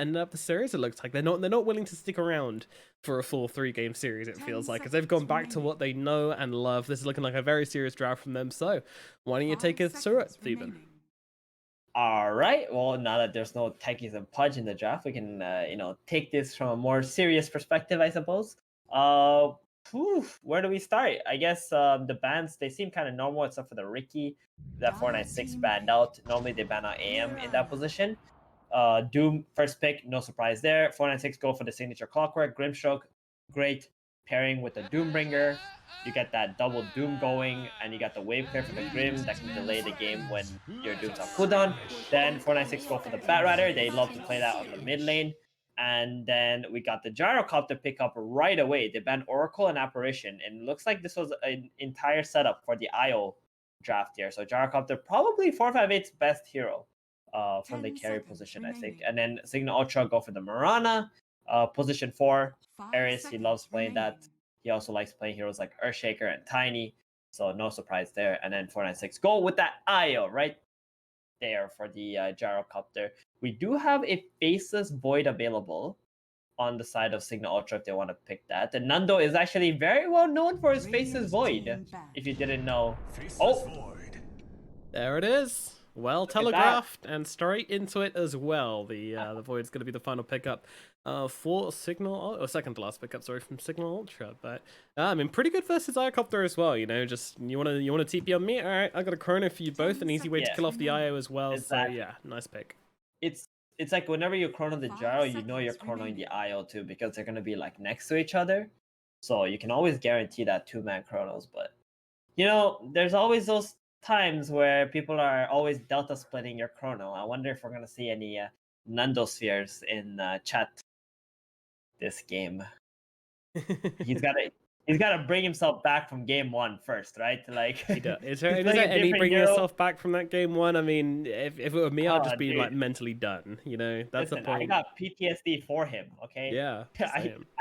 end up the series. It looks like they're not willing to stick around for a full 3-game series. It feels like, because they've gone back to what they know and love. This is looking like a very serious draft from them. So why don't you take us through it, Theban? All right. Well, now that there's no techies and Pudge in the draft, we can take this from a more serious perspective, I suppose. Where do we start? I guess the bans, they seem kind of normal except for the Ricky. That 496 banned out. Normally they ban out AM in that position. Doom first pick, no surprise there. 496 go for the signature clockwork. Grimstroke, great pairing with the Doombringer. You get that double Doom going, and you got the wave clear for the Grim that can delay the game when your Doom's on cooldown. Then 496 go for the Batrider. They love to play that on the mid lane. And then we got the Gyrocopter pick up right away. They banned Oracle and Apparition. And it looks like this was an entire setup for the IO draft here. So Gyrocopter, probably 458's best hero from the carry position, I think. And then Cignal Ultra go for the Marana. Position 4, Ares, he loves playing that. He also likes playing heroes like Earthshaker and Tiny. So no surprise there. And then 496 go with that IO right there for the Gyrocopter. We do have a Faceless Void available on the side of Cignal Ultra if they want to pick that. And Nando is actually very well known for his Faceless Void, if you didn't know. There it is. Well telegraphed and straight into it as well. The Void's going to be the final pickup for Cignal, or second to last pickup, sorry, from Cignal Ultra. But I mean, pretty good versus Iocopter as well. You know, just you want to TP on me? All right, I got a Chrono for you both, an easy way to kill off the IO as well. Exactly. So yeah, nice pick. It's like whenever you chrono the Gyro, you know you're chronoing the IO too, because they're going to be like next to each other. So you can always guarantee that 2-man chronos. But you know, there's always those times where people are always delta splitting your chrono. I wonder if we're going to see any Nando spheres in chat this game. He's got to bring himself back from game 1 first, right? Like, he does. Is there any bringing yourself back from that game 1? I mean, if it were me, I'd just be like mentally done. You know, that's the point. I got PTSD for him. Okay. Yeah.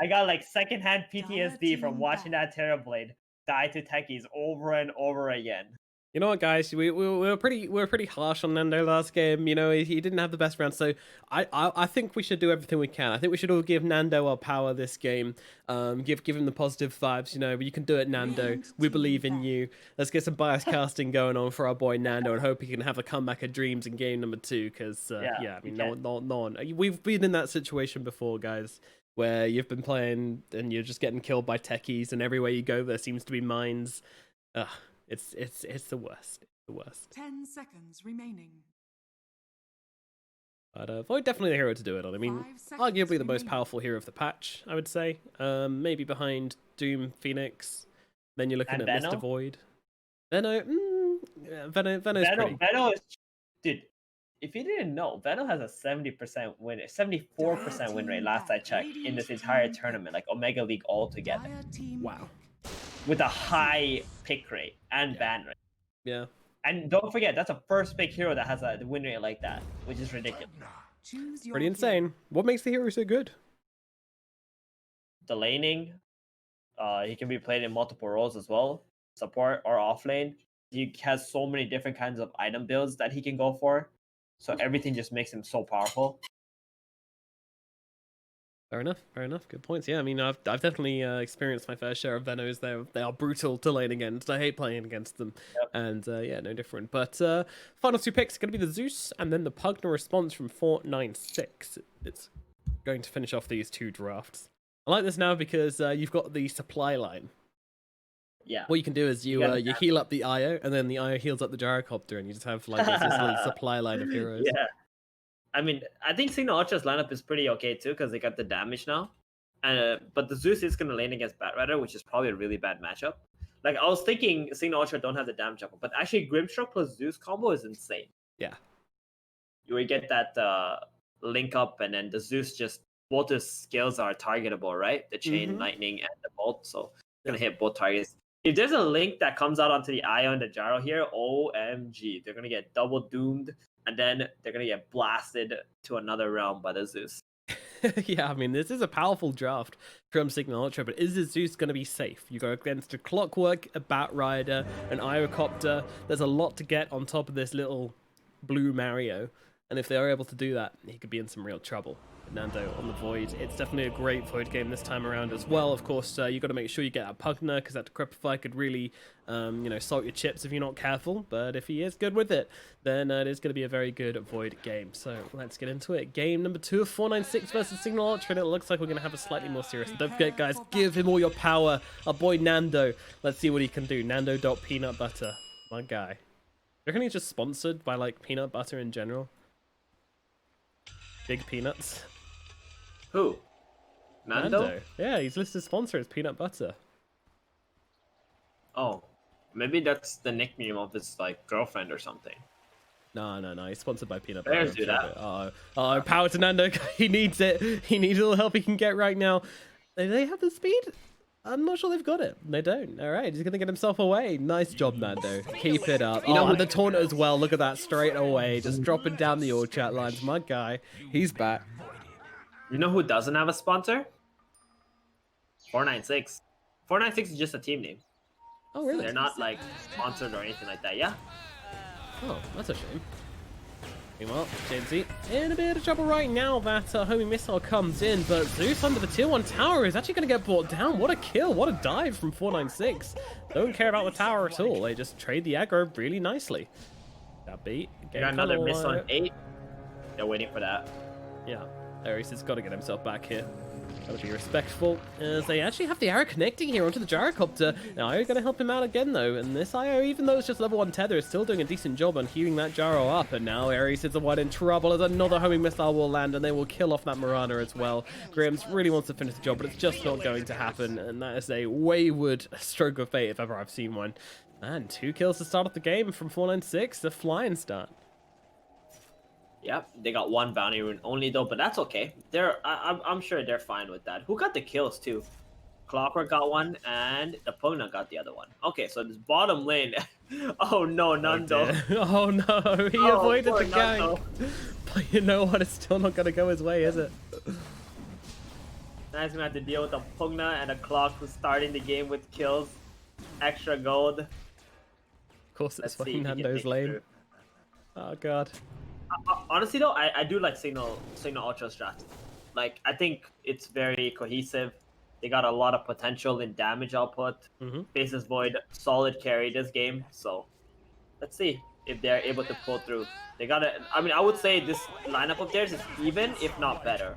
I got like secondhand PTSD from watching that Terrorblade die to techies over and over again. You know what, guys? We were pretty harsh on Nando last game. You know, he didn't have the best round, so I think we should do everything we can. I think we should all give Nando our power this game. Give him the positive vibes. You know, you can do it, Nando. We believe in you. Let's get some bias casting going on for our boy Nando, and hope he can have a comeback of dreams in game number 2. Because I mean, no one. We've been in that situation before, guys, where you've been playing and you're just getting killed by techies, and everywhere you go there seems to be mines. It's the worst. It's the worst. 10 seconds remaining. But Void definitely the hero to do it on. I mean, arguably the most powerful hero of the patch, I would say. Maybe behind Doom, Phoenix. Then you're looking at Mr. Void. Veno, Veno's pretty. Veno is, dude. If you didn't know, Veno has a 70% win, 74% win rate last I checked in this entire tournament, like Omega League altogether. Wow. With a high pick rate and ban rate. Yeah. And don't forget, that's a first pick hero that has a win rate like that, which is ridiculous. Pretty insane. What makes the hero so good? The laning. He can be played in multiple roles as well. Support or off lane. He has so many different kinds of item builds that he can go for. So everything just makes him so powerful. Fair enough. Good points. Yeah, I mean, I've definitely experienced my fair share of Venos. They are brutal to lane against. I hate playing against them. Yep. And yeah, no different. But final 2 picks are going to be the Zeus and then the Pugna response from 496. It's going to finish off these 2 drafts. I like this now because you've got the supply line. Yeah. What you can do is you heal up the IO, and then the IO heals up the Gyrocopter, and you just have like this little supply line of heroes. Yeah. I mean, I think Cignal Ultra's lineup is pretty okay too, because they got the damage now. But the Zeus is going to lane against Batrider, which is probably a really bad matchup. Like, I was thinking Cignal Ultra don't have the damage up, but actually Grimstroke plus Zeus combo is insane. Yeah. You get that link up, and then the Zeus just, both his skills are targetable, right? The Chain, Lightning, and the Bolt, so it's going to hit both targets. If there's a link that comes out onto the Ion and the Gyro here, OMG, they're going to get double doomed. And then they're going to get blasted to another realm by the Zeus. Yeah, I mean, this is a powerful draft from Cignal Ultra, but is the Zeus going to be safe? You go against a Clockwork, a Batrider, an Iocopter. There's a lot to get on top of this little blue Mario. And if they are able to do that, he could be in some real trouble. Nando on the Void. It's definitely a great Void game this time around as well. Of course, you got to make sure you get that Pugner, because that Decrepify could really, salt your chips if you're not careful. But if he is good with it, then it is going to be a very good Void game. So let's get into it. Game number 2 of 496 versus Cignal Ultra, and it looks like we're going to have a slightly more serious. Don't forget, guys, give him all your power. Our boy Nando. Let's see what he can do. Nando.peanut butter. My guy. You reckon he's just sponsored by, like, peanut butter in general? Big peanuts. Who? Nando? Yeah, he's listed as sponsor as peanut butter. Oh, maybe that's the nickname of his like girlfriend or something. No. He's sponsored by peanut butter. Bears do that. Oh, power to Nando. He needs it. He needs all the help he can get right now. Do they have the speed? I'm not sure they've got it. They don't. All right, he's going to get himself away. Nice job, Nando. Keep it up. Oh, with the taunt as well. Look at that straight away. Just dropping down the all chat lines. My guy, he's back. You know who doesn't have a sponsor? 496. 496 is just a team name. Oh, really? They're not like sponsored or anything like that. Yeah. Oh, that's a shame. Meanwhile, JMZ in a bit of trouble right now. That homing missile comes in, but Zeus under the tier 1 tower is actually going to get brought down. What a kill. What a dive from 496. Don't care about the tower at all. They just trade the aggro really nicely. That beat. Got another miss on 8. They're waiting for that. Yeah. Ares has got to get himself back here. Got to be respectful, as they actually have the arrow connecting here onto the gyrocopter. Now, IO going to help him out again, though, and this IO, even though it's just level 1 tether, is still doing a decent job on healing that gyro up, and now Ares is the one in trouble as another homing missile will land, and they will kill off that Marana as well. Grims really wants to finish the job, but it's just not going to happen, and that is a wayward stroke of fate if ever I've seen one. And 2 kills to start off the game from 496, a flying start. Yep, they got 1 bounty rune only though, but that's okay. I'm sure they're fine with that. Who got the kills too? Clockwork got 1, and the Pugna got the other one. Okay, so this bottom lane. Oh no, Nando. Oh no, he avoided the gang. But you know what? It's still not gonna go his way, is it? Now he's gonna have to deal with the Pugna and a Clock who's starting the game with kills. Extra gold. Of course, it's fucking Nando's lane. Oh god. Honestly though, I do like Cignal Ultra strat. Like, I think it's very cohesive. They got a lot of potential in damage output. Faces Void, solid carry this game. So let's see if they're able to pull through. They gotta, I mean, I would say this lineup of theirs is even, if not better.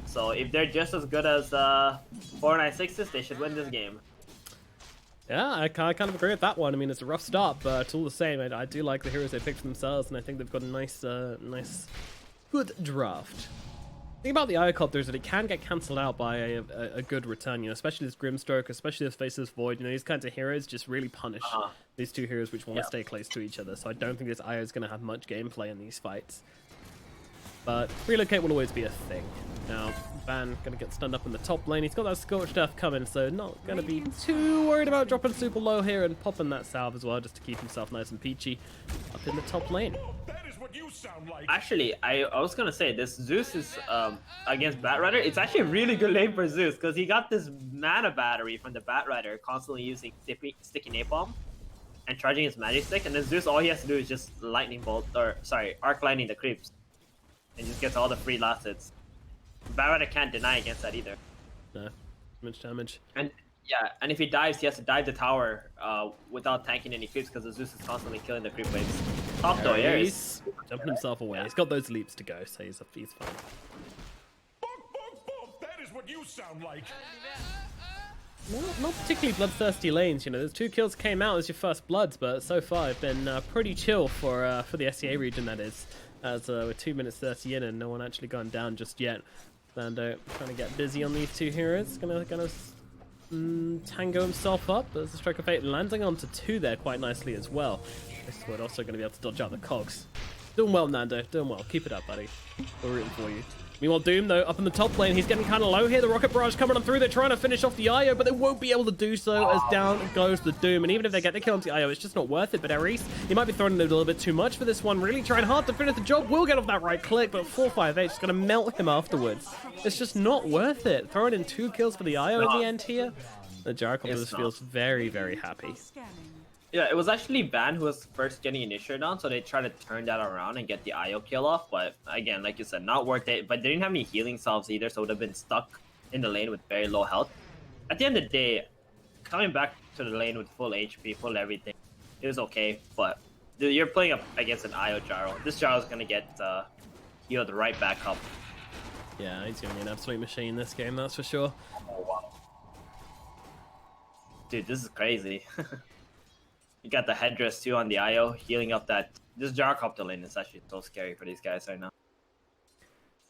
So if they're just as good as 496s, they should win this game. Yeah, I kind of agree with that one. I mean, it's a rough start, but it's all the same. I do like the heroes they picked for themselves, and I think they've got a nice, good draft. The thing about the Iocopter is that it can get cancelled out by a good return, especially this Grimstroke, especially this Faceless Void. These kinds of heroes just really punish these two heroes which want to stay close to each other, so I don't think this IO is going to have much gameplay in these fights. But relocate will always be a thing. Now, Van going to get stunned up in the top lane. He's got that Scorched Earth coming, so not going to be too worried about dropping super low here and popping that salve as well, just to keep himself nice and peachy up in the top lane. Actually, I was going to say, this Zeus is against Batrider. It's actually a really good lane for Zeus, because he got this mana battery from the Batrider, constantly using Sticky Napalm and charging his Magic Stick, and then Zeus, all he has to do is just Lightning Bolt, or sorry, Arc Lightning the creeps, and just gets all the free last hits. Batrider can't deny against that either. No, much damage. And yeah, and if he dives, he has to dive the tower without tanking any creeps, because the Zeus is constantly killing the creep waves. Top though, he's jumping himself away. He's got those leaps to go, so he's fine. That is what you sound like. Not particularly bloodthirsty lanes, Those 2 kills came out as your first bloods, but so far it's been pretty chill for the SCA region, that is. As we're 2 minutes 30 in and no one actually gone down just yet. Lando trying to get busy on these 2 heroes. Gonna tango himself up. There's a stroke of fate landing onto 2 there quite nicely as well. This is also going to be able to dodge out the cogs. Doing well, Nando. Doing well. Keep it up, buddy. We're rooting for you. Meanwhile, Doom, though, up in the top lane, he's getting kind of low here. The Rocket Barrage coming on through. They're trying to finish off the IO, but they won't be able to do so as down goes the Doom. And even if they get the kill on the IO, it's just not worth it. But Ares, he might be throwing it a little bit too much for this one. Really trying hard to finish the job. Will get off that right click, but 458 is going to melt him afterwards. It's just not worth it. Throwing in 2 kills for the IO in the end here. The Gyrocopter just feels very, very happy. Yeah, it was actually Van who was first getting initiated on, so they tried to turn that around and get the IO kill off. But again, like you said, not worth it. But they didn't have any healing salves either, so it would have been stuck in the lane with very low health. At the end of the day, coming back to the lane with full HP, full everything, it was okay. But you're playing up against an IO Gyro. This Gyro is gonna get healed right back up. Yeah, he's gonna be an absolute machine this game, that's for sure. Oh wow, dude, this is crazy. You got the headdress too on the IO, healing up that. This Gyrocopter lane is actually so scary for these guys right now.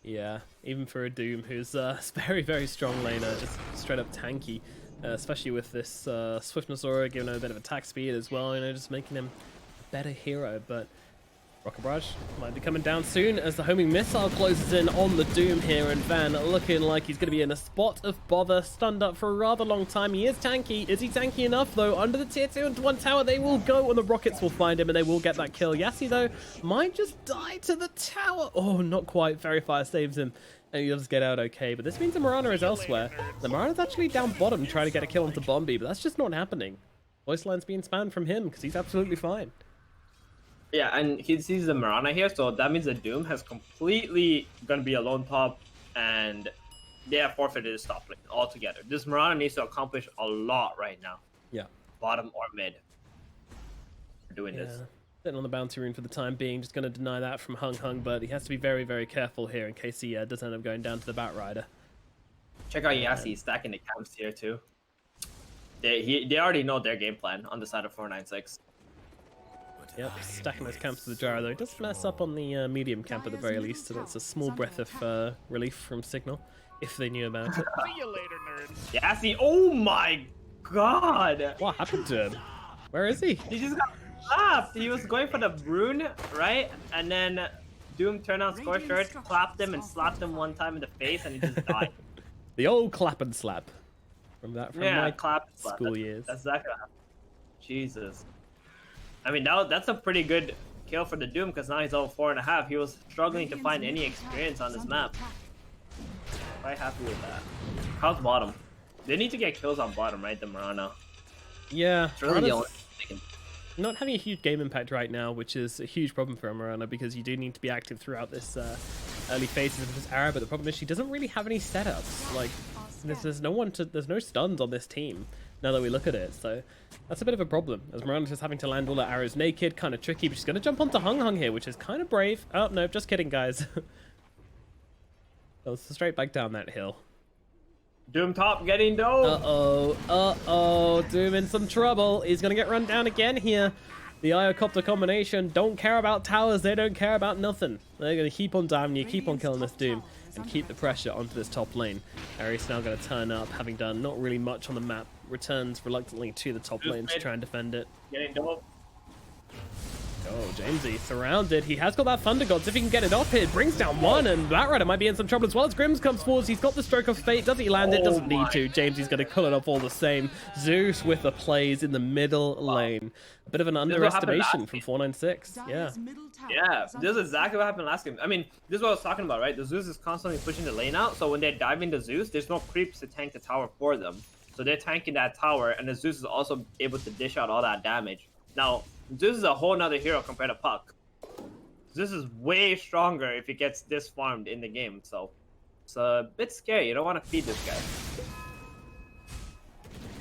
Yeah, even for a Doom who's very, very strong laner, just straight up tanky, especially with this Swiftness Aura giving him a bit of attack speed as well, you know, just making him a better hero. But Rocket Barrage might be coming down soon as the homing missile closes in on the Doom here, and Van looking like he's going to be in a spot of bother, stunned up for a rather long time. He is tanky. Is he tanky enough, though? Under the tier 2 and 1 tower, they will go, and the Rockets will find him, and they will get that kill. Yassi, though, might just die to the tower. Oh, not quite. Fairy Fire saves him, and he does get out okay. But this means the Mirana is elsewhere. The Mirana's actually down bottom trying to get a kill onto Bombi, but that's just not happening. Voice line's being spammed from him, because he's absolutely fine. Yeah, and he sees the Mirana here, so that means the Doom has completely gonna be alone top, and they have forfeited his top lane altogether. This Mirana needs to accomplish a lot right now. Yeah. Bottom or mid. For doing this. Sitting on the bounty rune for the time being, just going to deny that from Hung, but he has to be very, very careful here in case he does end up going down to the Batrider. Check out Yassi stacking the camps here too. They already know their game plan on the side of 496. Yep, stacking those camps to the Gyro, though. It does mess up on the medium camp at the very least, so that's a small breath of relief from Cignal, if they knew about it. See you later, nerds. Yassi, oh my god! What happened to him? Where is he? He just got slapped! He was going for the rune, right? And then Doom turned on Scorcher, clapped him and slapped him one time in the face, and he just died. The old clap and slap. From my clap and slap. school years. That's exactly what happened. Jesus. I mean, that's a pretty good kill for the Doom, because now he's over 4.5. He was struggling to find any experience on this map. Quite happy with that. How's bottom? They need to get kills on bottom, right? The Mirana. Yeah. It's really the only thing. Not having a huge game impact right now, which is a huge problem for Mirana, because you do need to be active throughout this early phases of this era, but the problem is she doesn't really have any setups. Like, there's no stuns on this team, now that we look at it, so that's a bit of a problem, as Mirana's just having to land all her arrows naked, kind of tricky, but she's going to jump onto Hung here, which is kind of brave. Oh, no, just kidding, guys. Well, straight back down that hill. Doom top getting dope. Doom in some trouble. He's gonna get run down again here. The Iocopter combination don't care about towers, they don't care about nothing. They're gonna keep on damning you, keep on killing this Doom, and keep the pressure onto this top lane. Ares now gonna turn up, having done not really much on the map, returns reluctantly to the top lane to try and defend it. Getting dope. Oh, Jamesy surrounded. He has got that Thunder Gods. If he can get it off here, brings down one, and Batrider might be in some trouble as well as Grims comes forwards. He's got the Stroke of Fate. Does he land it? Doesn't need to. Jamesy's going to pull it off all the same. Zeus with the plays in the middle lane. A bit of an underestimation from 496. Yeah. Yeah, this is exactly what happened last game. I mean, this is what I was talking about, right? The Zeus is constantly pushing the lane out, so when they dive into Zeus, there's no creeps to tank the tower for them. So they're tanking that tower, and the Zeus is also able to dish out all that damage. Now, Zeus is a whole nother hero compared to Puck. This is way stronger if he gets this farmed in the game, so it's a bit scary. You don't want to feed this guy.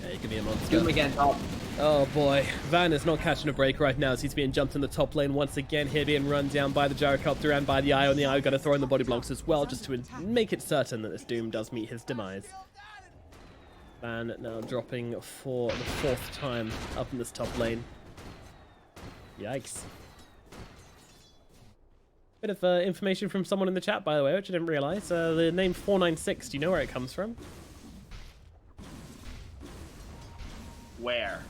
Yeah, you can be a monster. Doom again top. Oh boy, Van is not catching a break right now as he's being jumped in the top lane once again here, being run down by the Gyrocopter and by the Eye, and the Eye got to throw in the body blocks as well just to make it certain that this Doom does meet his demise. Van now dropping for the 4th time up in this top lane. Yikes. Bit of information from someone in the chat, by the way, which I didn't realize. The name 496, do you know where it comes from? Where?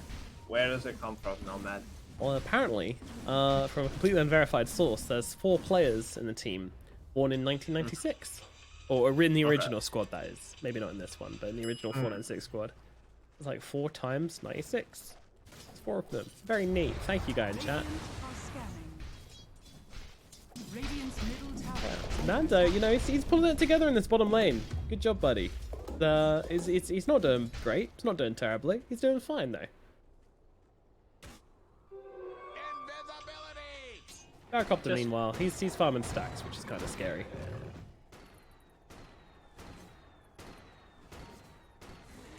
Where does it come from, Nomad? Well, apparently, from a completely unverified source, there's 4 players in the team born in 1996. Or in the original squad, that is. Maybe not in this one, but in the original 496 squad. It's like 4 times 96. 4 of them. Very neat. Thank you, guy in chat. Nando, you know, he's pulling it together in this bottom lane. Good job, buddy. He's not doing great. He's not doing terribly. He's doing fine, though. Gyrocopter, meanwhile, he's farming stacks, which is kind of scary.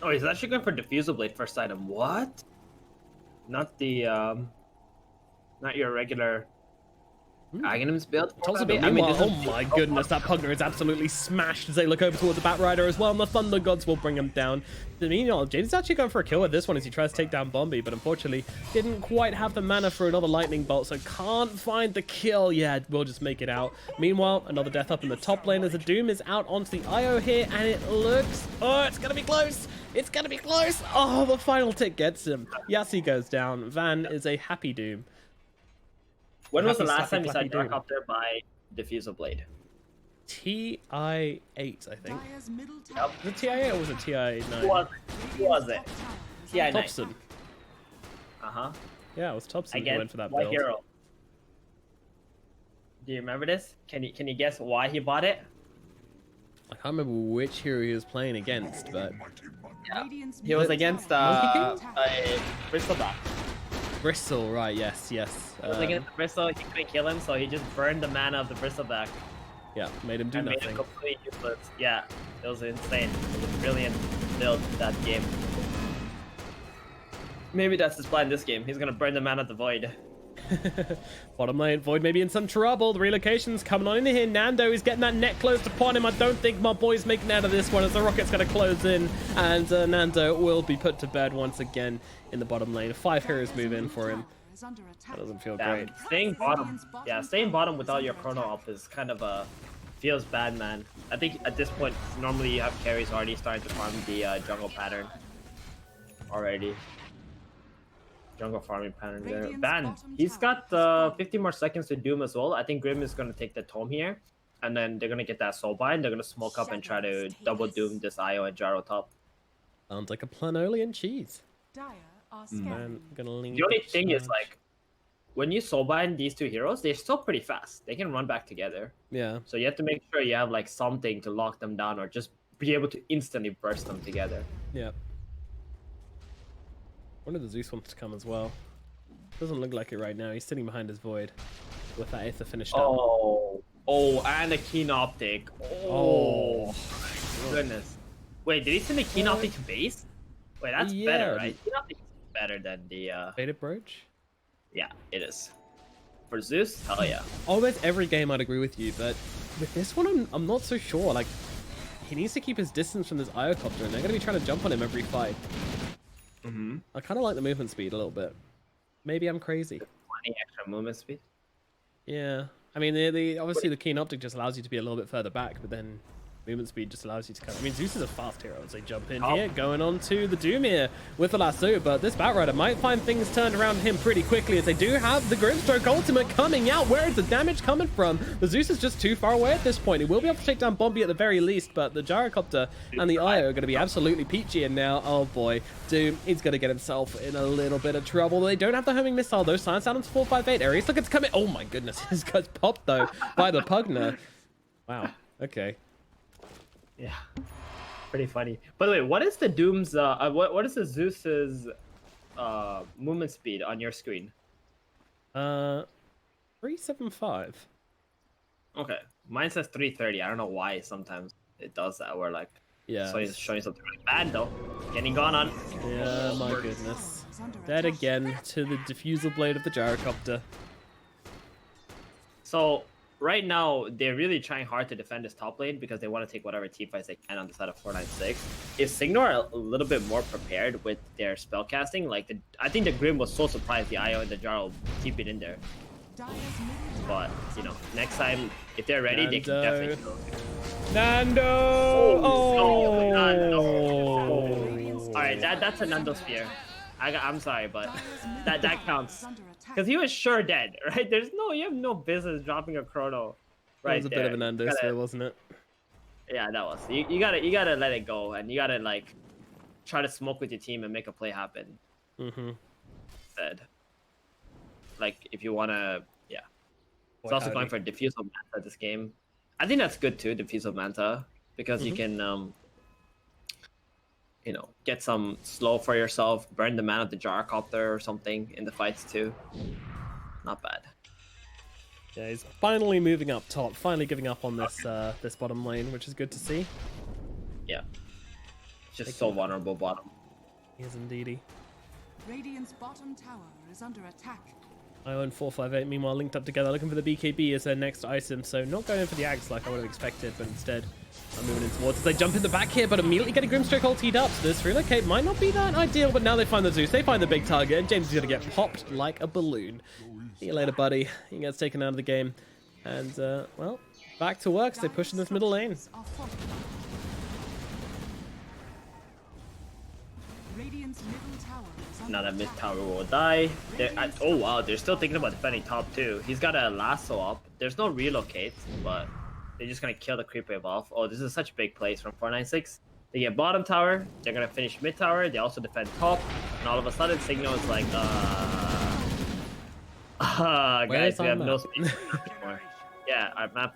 Oh, he's actually going for Diffusal Blade first item. What? Not the not your regular Aghanims build. Tulsa build. Meanwhile, oh my goodness, that Pugner is absolutely smashed as they look over towards the Bat Rider as well, and the Thunder Gods will bring him down. Meanwhile, Jaden's actually going for a kill with this one as he tries to take down Bombi, but unfortunately didn't quite have the mana for another Lightning Bolt, so can't find the kill. Yeah, we'll just make it out. Meanwhile, another death up in the top lane as the Doom is out onto the IO here, and it looks... Oh, it's going to be close! It's going to be close! Oh, the final tick gets him. Yassi goes down. Van is a happy Doom. When was the last time you saw Gyrocopter by Diffusal Blade? TI-8, I think. Yep. Was it TI-8 or was it TI-9? Who was it? TI-9. Thompson. Uh-huh. Yeah, it was Thompson who Again, went for that what build. hero? Do you remember this? Can you guess why he bought it? I can't remember which hero he was playing against, but... Yeah. He was against Bristleback. Bristle, right, yes. He was against Bristle, he couldn't kill him, so he just burned the mana of the Bristleback. Yeah, made him do and nothing. Made him completely useless. Yeah, it was insane. It was a brilliant build that game. Maybe that's his plan this game. He's gonna burn the mana of the Void. Bottom lane, Void may be in some trouble. The relocation's coming on in here. Nando is getting that net closed upon him. I don't think my boy's making out of this one as the rocket's going to close in. And Nando will be put to bed once again in the bottom lane. 5 heroes move in for him. That doesn't feel great. Staying bottom. Yeah, staying bottom without your chrono up is kind of feels bad, man. I think at this point, normally you have carries already starting to farm the jungle pattern already. Jungle farming pattern there. Ban. He's got 50 more seconds to Doom as well. I think Grim is going to take the Tome here. And then they're going to get that Soulbind. They're going to smoke up and try to double Doom this IO and Gyro top. Sounds like a Planolian cheese. Man, gonna link the only thing is, like, when you Soulbind these two heroes, they're still pretty fast. They can run back together. Yeah. So you have to make sure you have, like, something to lock them down or just be able to instantly burst them together. Yeah. One of the Zeus wants to come as well. Doesn't look like it right now. He's sitting behind his Void with that Aether finished up. Oh, and a Keen Optic. Oh, my goodness. Wait, did he send a Keen Optic to base? Wait, that's better, right? Keen Optic is better than the... VP.Prodigy? Yeah, it is. For Zeus? Hell yeah. Almost every game I'd agree with you, but with this one, I'm not so sure. Like, he needs to keep his distance from this Iocopter, and they're going to be trying to jump on him every fight. I kind of like the movement speed a little bit. Maybe I'm crazy. 20 extra movement speed? Yeah. I mean, obviously the Keen Optic just allows you to be a little bit further back, but then movement speed just allows you to come. I mean, Zeus is a fast hero as they jump in here, going on to the Doom here with the lasso, but this Batrider might find things turned around him pretty quickly as they do have the Grimstroke ultimate coming out. Where is the damage coming from? The Zeus is just too far away at this point. He will be able to take down Bombi at the very least, but the Gyrocopter and the Io are going to be absolutely peachy, and now, oh boy, Doom is going to get himself in a little bit of trouble. They don't have the homing missile though. Silence Adams 458. Ares look, it's coming. Oh my goodness, his guy's popped though by the Pugner. Wow, okay. Yeah, pretty funny. By the way, what is the Doom's what is the Zeus's movement speed on your screen? 375. Okay, mine says 330. I don't know why sometimes it does that. Where like, yeah, so he's showing something really bad though. Getting gone on. Yeah, my goodness. Dead again to the Diffusal Blade of the Gyrocopter. So right now, they're really trying hard to defend this top lane because they want to take whatever team fights they can on the side of 496. Is Cignal a little bit more prepared with their spellcasting? Like, I think the Grim was so surprised the IO and the Jarl keep it in there. But, you know, next time, if they're ready, they can definitely kill it. Nando! Alright, that's a Nando spear. I'm sorry, but that counts. Because he was sure dead, right? You have no business dropping a chrono right there. That was a bit of an Nando spear, wasn't it? Yeah, that was. You gotta let it go, and you gotta like try to smoke with your team and make a play happen. Instead, like if you wanna, yeah. It's also going for Diffusal Manta this game. I think that's good too, Diffusal Manta, because you can you know, get some slow for yourself, burn the mana of the Gyrocopter or something in the fights too. Not bad. Yeah, he's finally moving up top, finally giving up on this this bottom lane, which is good to see. Yeah. Just so vulnerable bottom. He is indeedy. Radiant's bottom tower is under attack. I own 458, meanwhile linked up together, looking for the BKB as their next item, so not going in for the axe like I would have expected, but instead I'm moving in towards as they jump in the back here, but immediately getting Grimstroke ultied up, so this relocate might not be that ideal, but now they find the Zeus, they find the big target, and James is going to get popped like a balloon. See you later, buddy. He gets taken out of the game, and, well, back to work, so they push in this middle lane. Radiant's middle tower is under Now that mid attack. tower will die. Oh wow, they're still thinking about defending top too. He's got a lasso up. There's no relocate, but they're just gonna kill the creep wave off. Oh, this is such a big place from 496. They get bottom tower. They're gonna finish mid tower. They also defend top, and all of a sudden Cignal is like, guys, we have no space anymore. Yeah, our map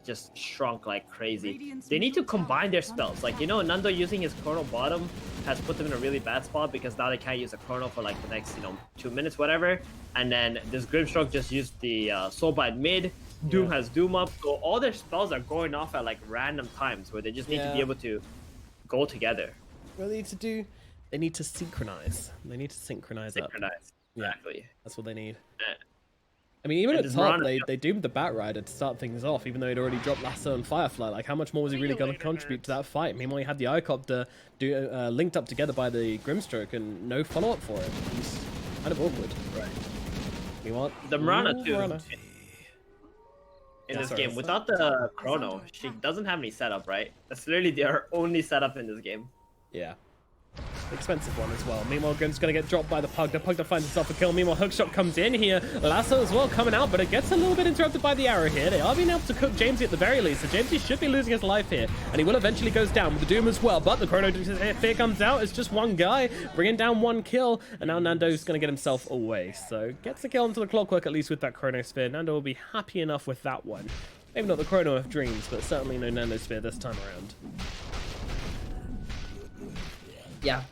just shrunk like crazy. They need to combine their spells. Like, you know, Nando using his chrono bottom has put them in a really bad spot because now they can't use a chrono for like the next, 2 minutes, whatever. And then this Grimstroke just used the Soulbind mid. Doom has Doom up. So all their spells are going off at like random times where they just need to be able to go together. What they need to do, they need to synchronize. They need to synchronize up. Exactly. That's what they need. Yeah. I mean, even And at just top, run- they doomed the Bat Rider to start things off, even though he'd already dropped Lasso and Firefly. Like, how much more was he really going to contribute to that fight? Meanwhile, he had the Icopter linked up together by the Grimstroke and no follow-up for it. He's kind of awkward. Right. Meanwhile, The Mirana too. Mirana. In Yeah, this sorry. game, without the chrono, she doesn't have any setup, right? That's literally their only setup in this game. Yeah. Expensive one as well. Meanwhile, Grim's going to get dropped by the Pug. The Pug finds himself a kill. Meanwhile, Hookshot comes in here. Lasso as well coming out, but it gets a little bit interrupted by the arrow here. They are being able to cook Jamesy at the very least, so Jamesy should be losing his life here, and he will eventually goes down with the Doom as well, but the Chrono Fear comes out. It's just one guy, bringing down one kill, and now Nando's going to get himself away. So gets the kill into the Clockwork, at least with that Chrono Sphere. Nando will be happy enough with that one. Maybe not the Chrono of Dreams, but certainly no Nando Sphere this time around. Yeah.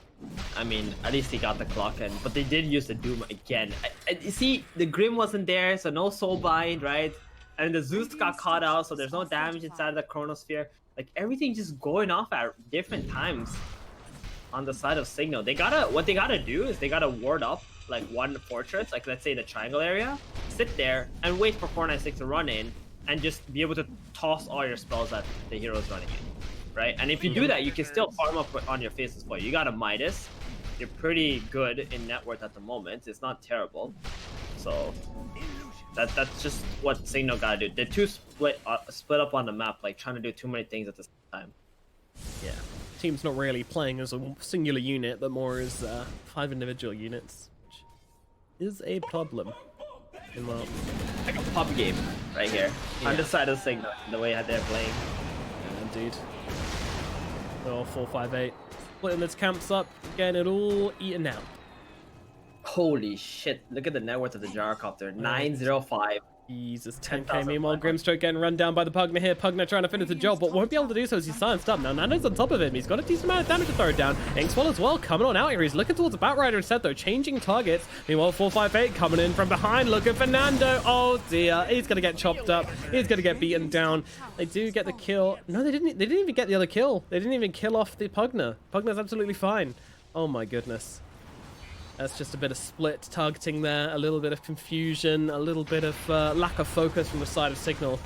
I mean, at least he got the clock in, but they did use the Doom again. You see, the Grim wasn't there, so no Soulbind, right? And the Zeus got caught out, so there's no damage inside of the Chronosphere. Like, everything just going off at different times on the side of Cignal. What they gotta do is they gotta ward up, like, one fortress, like, let's say the triangle area, sit there, and wait for 496 to run in, and just be able to toss all your spells at the heroes running in. Right, and if you do that, you can still farm up on your faces for you. You got a Midas. You're pretty good in net worth at the moment. It's not terrible. So that's just what Cignal gotta do. They're too split up on the map, like trying to do too many things at the same time. Yeah. Team's not really playing as a singular unit, but more as 5 individual units, which is a problem. And well, Like a pub game right here on the side of Cignal, the way they're playing. indeed. Oh, 458. Splitting its camps up, getting it all eaten out. Holy shit! Look at the net worth of the Gyrocopter. 905. Jesus, 10k. 10,000. Meanwhile, Grimstroke getting run down by the Pugna here. Pugna trying to finish the job, but won't be able to do so as he's silenced up. Now, Nando's on top of him. He's got a decent amount of damage to throw down. Inkswell as well, coming on out here. He's looking towards the Bat Rider instead, though, changing targets. Meanwhile, 458 coming in from behind, looking for Nando. Oh, dear. He's going to get chopped up. He's going to get beaten down. They do get the kill. No, they didn't even get the other kill. They didn't even kill off the Pugna. Pugna's absolutely fine. Oh, my goodness. That's just a bit of split targeting there, a little bit of confusion, a little bit of lack of focus from the side of Cignal.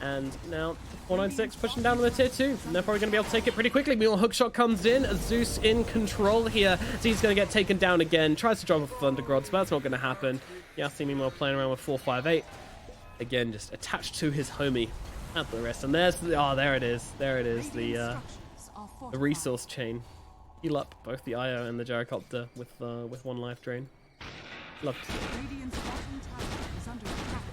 And now 496 pushing down on the tier 2. And they're probably going to be able to take it pretty quickly. Meanwhile, Hookshot comes in. Zeus in control here. So he's going to get taken down again. Tries to drop a Thundergrods, but that's not going to happen. Yassi, meanwhile, playing around with 458. Again, just attached to his homie. Not the rest. And there's the... Oh, there it is. There it is. The resource chain. Heal up both the IO and the Gyrocopter with one life drain. Love to see it. Radiant's bottom tower is under attack.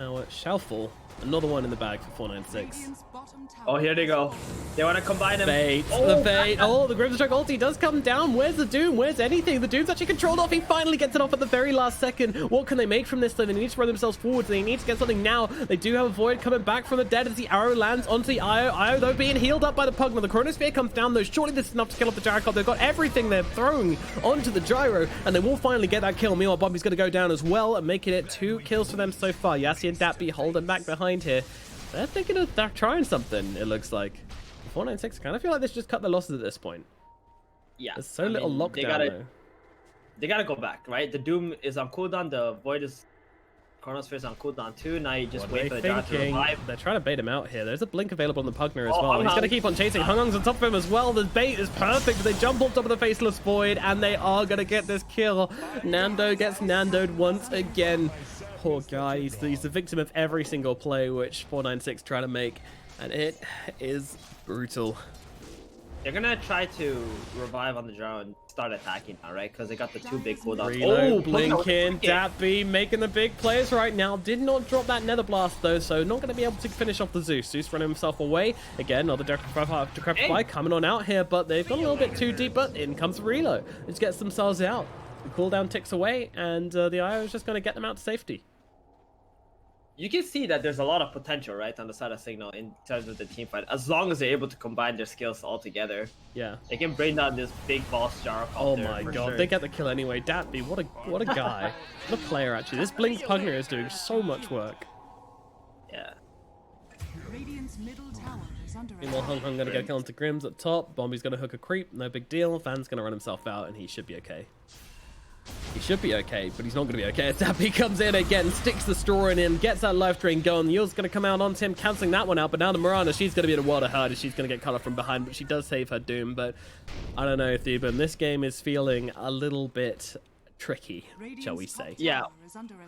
Now, Shellfall, another one in the bag for 496. Radiant's bottom bottom tower. Oh, here they go. They want to combine them. Bait, the bait. Oh, the Grimstroke ulti does come down. Where's the Doom? Where's anything? The Doom's actually controlled off. He finally gets it off at the very last second. What can they make from this, though? They need to run themselves forward. They need to get something now. They do have a Void coming back from the dead as the arrow lands onto the Io. Io, though, being healed up by the Pugna. The Chronosphere comes down, though. Surely this is enough to kill off the Gyrocop. They've got everything they're throwing onto the Gyro, and they will finally get that kill. Meanwhile, Bombi's going to go down as well, and making it 2 kills for them so far. Yassi and Dappy holding back behind here. They're thinking of trying something, it looks like. 496, kind of feel like they should just cut the losses at this point. Yeah. There's so little lockdown, though. They gotta go back, right? The Doom is on cooldown, the Void is... Chronosphere is on cooldown too. Now you just wait for the Gyro to revive. They're trying to bait him out here. There's a blink available on the Pugner as well. Hung He's Hung. going to keep on chasing. Hung Hung's on top of him as well. The bait is perfect. They jump on top of the Faceless Void, and they are going to get this kill. Nando gets Nandoed once again. Poor guy. He's the victim of every single play which 496 try to make, and it is brutal. They're gonna try to revive on the Gyro and start attacking now, right? Because they got the 2 big cooldowns. Reload, Blinkin, Dappy making the big plays right now. Did not drop that Nether Blast though, so not going to be able to finish off the Zeus. Zeus running himself away. Again, another Decrepify coming on out here, but they've gone a little bit too deep, but in comes Reload. Just gets themselves out. The cooldown ticks away, and the IO is just going to get them out to safety. You can see that there's a lot of potential, right, on the side of Cignal in terms of the team fight. As long as they're able to combine their skills all together, yeah, they can bring down this big boss Gyro. Oh my god, sure. They get the kill anyway. Dappy, what a guy, what a player actually. This Blink Pugner is doing so much work. Yeah. Radiant's middle tower is under Meanwhile, attack. Hung going to get killed into Grims up top. Bombi's going to hook a creep, no big deal. Van's going to run himself out, and he should be okay. He should be okay, but he's not going to be okay. Dappy comes in again, sticks the straw in him, gets that life drain going. Yule's going to come out onto him, cancelling that one out. But now the Mirana, she's going to be in a world of hurt as she's going to get cut off from behind. But she does save her Doom. But I don't know, Theban. This game is feeling a little bit tricky, shall we say. Yeah.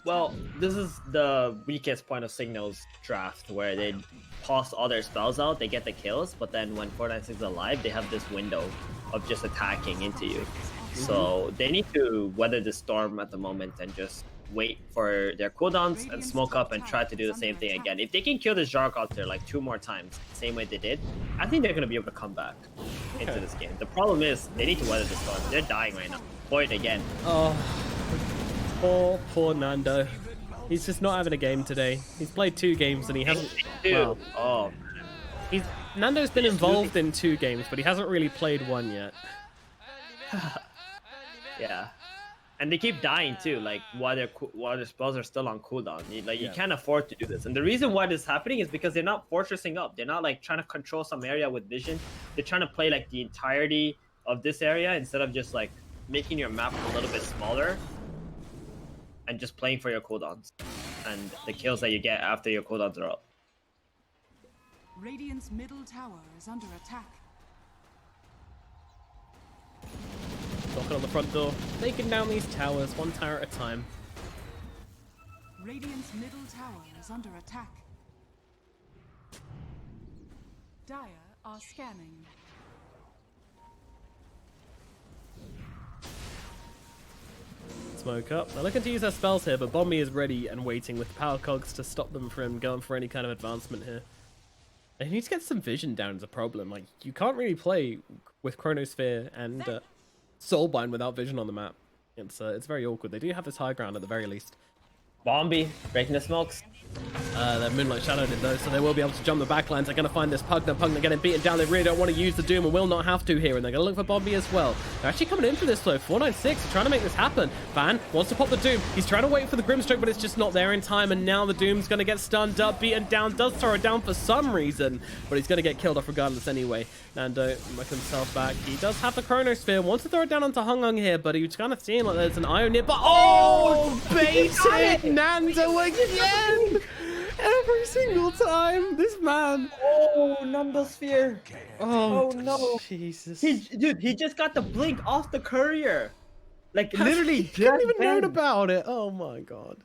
Well, this is the weakest point of Cignal's draft, where they toss all their spells out, they get the kills, but then when 496 is alive, they have this window of just attacking into you. So they need to weather the storm at the moment and just wait for their cooldowns and smoke up and try to do the same thing again. If they can kill this Gyrocopter like 2 more times, same way they did, I think they're going to be able to come back into this game. The problem is they need to weather the storm. They're dying right now. Void again. Oh, poor Nando. He's just not having a game today. He's played 2 games and he hasn't... Well, oh, Nando's been involved in 2 games, but he hasn't really played 1 yet. Yeah, and they keep dying too. Like while their spells are still on cooldown, you can't afford to do this. And the reason why this is happening is because they're not fortressing up. They're not like trying to control some area with vision. They're trying to play like the entirety of this area instead of just like making your map a little bit smaller and just playing for your cooldowns and the kills that you get after your cooldowns are up. Radiant's middle tower is under attack. Knocking on the front door, taking down these towers, 1 tower at a time. Radiant's middle tower is under attack. Dire are scanning. Smoke up. They're looking to use their spells here, but Bombi is ready and waiting with power cogs to stop them from going for any kind of advancement here. They need to get some vision down is a problem. Like, you can't really play with Chronosphere and Soulbind without vision on the map. It's very awkward. They do have this high ground at the very least. Bombi breaking the smokes. Their Moonlight Shadow did though, so they will be able to jump the backlines. They're going to find this Pugna getting beaten down. They really don't want to use the Doom and will not have to here, and they're going to look for Bombi as well. They're actually coming in for this though. 496 are trying to make this happen. Van wants to pop the Doom. He's trying to wait for the Grimstroke, but it's just not there in time, and now the Doom's going to get stunned up, beaten down, does throw it down for some reason, but he's going to get killed off regardless anyway. Nando make himself back. He does have the Chronosphere. Wants to throw it down onto Hung Hung here, but he's kind of seeing like there's an Ion near, but baited Nando again! Every single time, this man. Oh, Nandosphere. Oh no. Jesus. Dude, he just got the blink off the courier. Like literally He didn't even know about it. Oh my god.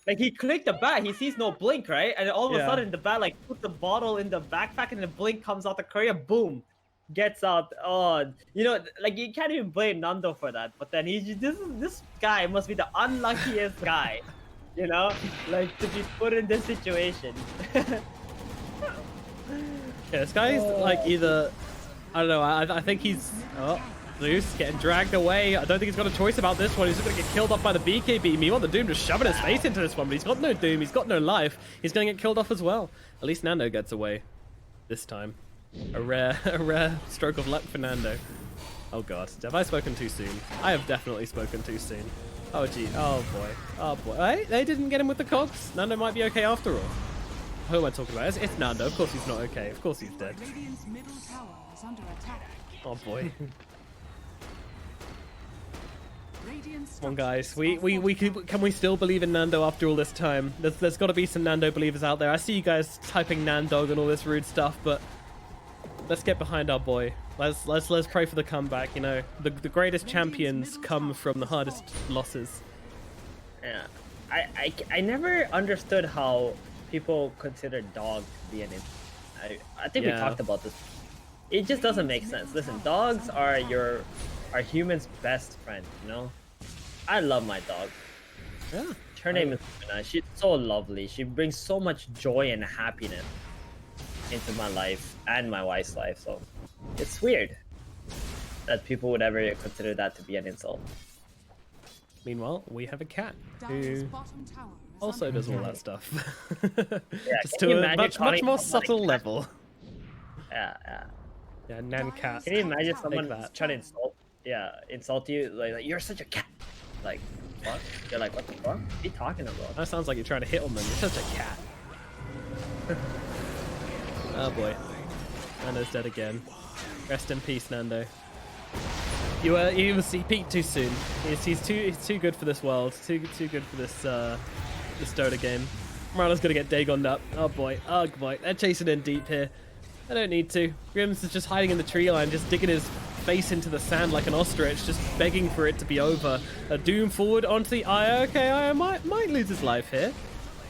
Like he clicked the bat, he sees no blink, right? And all of a Yeah. sudden the bat like put the bottle in the backpack and the blink comes out the courier, boom. Gets out. Oh, you know, like you can't even blame Nando for that. But then this guy must be the unluckiest guy. You know, like to be put in this situation. Yeah, this guy's like either, I don't know, I think he's, oh, Zeus getting dragged away. I don't think he's got a choice about this one. He's just going to get killed off by the BKB. Meanwhile, the Doom just shoving his face into this one, but he's got no Doom, he's got no life. He's going to get killed off as well. At least Nando gets away this time. A rare stroke of luck for Nando. Oh god, have I spoken too soon? I have definitely spoken too soon. Oh gee, oh boy, oh boy. Hey, they didn't get him with the cogs. Nando might be okay after all. Who am I talking about? It's Nando. Of course he's not okay. Of course he's dead. Radiant's middle tower is under attack. Oh boy. Radiant's Come on guys, can we still believe in Nando after all this time? There's got to be some Nando believers out there. I see you guys typing Nandog and all this rude stuff, but let's get behind our boy. Let's pray for the comeback. You know, the greatest champions come from the hardest losses. Yeah, I never understood how people consider dog to be an I think we talked about this. It just doesn't make sense. Listen, dogs are humans' best friend, you know? I love my dog. Yeah. Her name is Luna. She's so lovely. She brings so much joy and happiness into my life and my wife's life. So it's weird that people would ever consider that to be an insult. Meanwhile, we have a cat Dire's who bottom tower is also under does all attack. that stuff. Yeah, Just can you to a imagine much calling more someone subtle a cat? level. Yeah. Yeah, Nan cat. Can you imagine someone that. trying to insult you like you're such a cat? Like what? You're like, what the fuck? What are you talking about? That sounds like you're trying to hit on them. You're such a cat. Oh boy. Nando's dead again. Rest in peace, Nando. He peaked too soon. He's too good for this world. Too good for this Dota game. Morano's gonna get Dagoned up. Oh boy. Oh boy. They're chasing in deep here. I don't need to. Grims is just hiding in the tree line, just digging his face into the sand like an ostrich, just begging for it to be over. A Doom forward onto the Io. Okay, Io might lose his life here.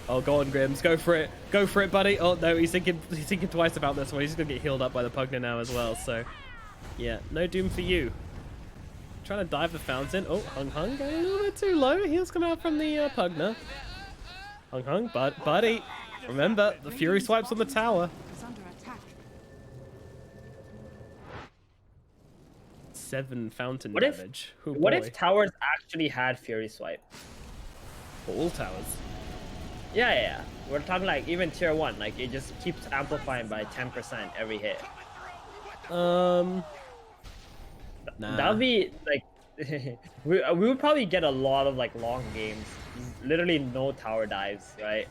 Oh, go on, Grims. Go for it. Go for it, buddy. Oh, no, he's thinking twice about this one. He's going to get healed up by the Pugna now as well, so... Yeah, no Doom for you. Trying to dive the fountain. Oh, Hung going a little bit too low. Heals come out from the Pugna. Hung, buddy. Remember, the Fury swipes on the tower. Is under attack. 7 fountain What if- damage. Oh, What boy. if towers actually had Fury Swipe? All towers? Yeah. We're talking like even tier 1, like it just keeps amplifying by 10% every hit. Nah. That would be like we would probably get a lot of like long games, literally no tower dives, right?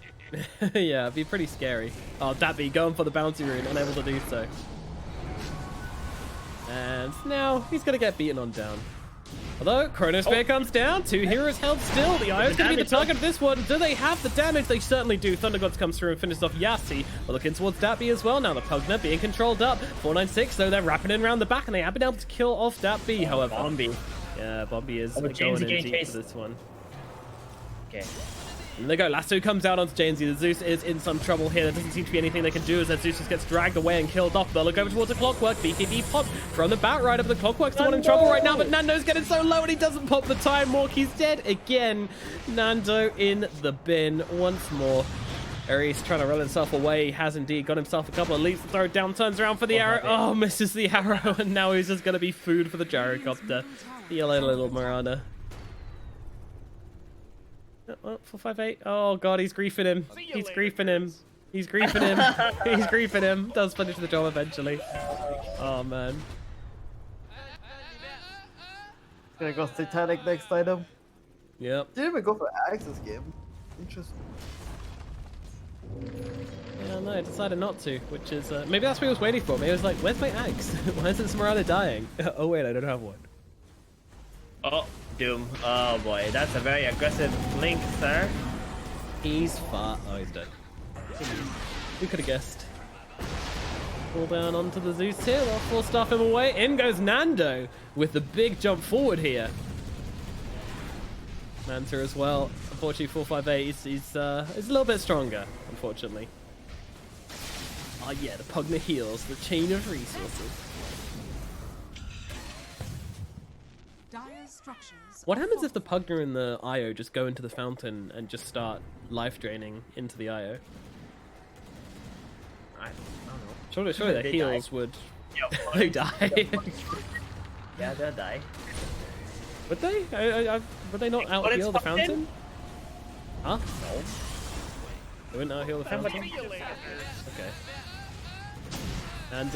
Yeah, it'd be pretty scary. Oh, Dappy going for the bounty rune, unable to do so. And now he's gonna get beaten on down. Although Chronosphere comes down, 2 heroes held still. The Io's gonna be the target of this one. Do they have the damage? They certainly do. Thunder Gods comes through and finishes off Yassi. We're looking towards Dappy as well now. The Pugna being controlled up. 496, though they're wrapping in around the back, and they have been able to kill off Dappy. However, Bombi. yeah, Bombi is but going Jamesy in getting deep chased. for this one. Okay. And they go. Lasso comes out onto Jamesy. The Zeus is in some trouble here. There doesn't seem to be anything they can do as that Zeus just gets dragged away and killed off. They'll look over towards the Clockwork. BKB popped from the Batrider, but the Clockwork's the one in trouble right now. But Nando's getting so low and he doesn't pop the Time Walk. He's dead again. Nando in the bin once more. Ares trying to roll himself away. He has indeed got himself a couple of leaps to throw down. Turns around for the arrow. Oh, misses the arrow. And now he's just going to be food for the gyrocopter. See you later, little Marana. Oh, 458. Oh god, he's griefing him. He's griefing him. He's griefing him. He's griefing him. Does finish the job eventually. Oh man. Gonna go Satanic next item. Yep. Didn't even go for Axe this game. Interesting. Yeah, no, I decided not to, which is maybe that's what he was waiting for. Maybe he was like, "Where's my axe? Why isn't Smarana dying?" Oh wait, I don't have one. Oh, Doom. Oh boy, that's a very aggressive link, sir. He's far. Oh, he's dead. Who could have guessed? Pull down onto the Zeus here. They'll full stuff him away. In goes Nando with the big jump forward here. Manta as well. Unfortunately, 458. He's a little bit stronger. Unfortunately. Oh yeah, the Pugna heals. The chain of resources. Dire's structures What are happens if the fortified. Pugna and the Io just go into the fountain and just start life draining into the Io? I don't know. Surely the They heals would. Yeah, They die. Yeah, they'll die. Would they? Would they not out heal the fountain? Huh? No. They wouldn't out heal the fountain. Somebody. Okay. And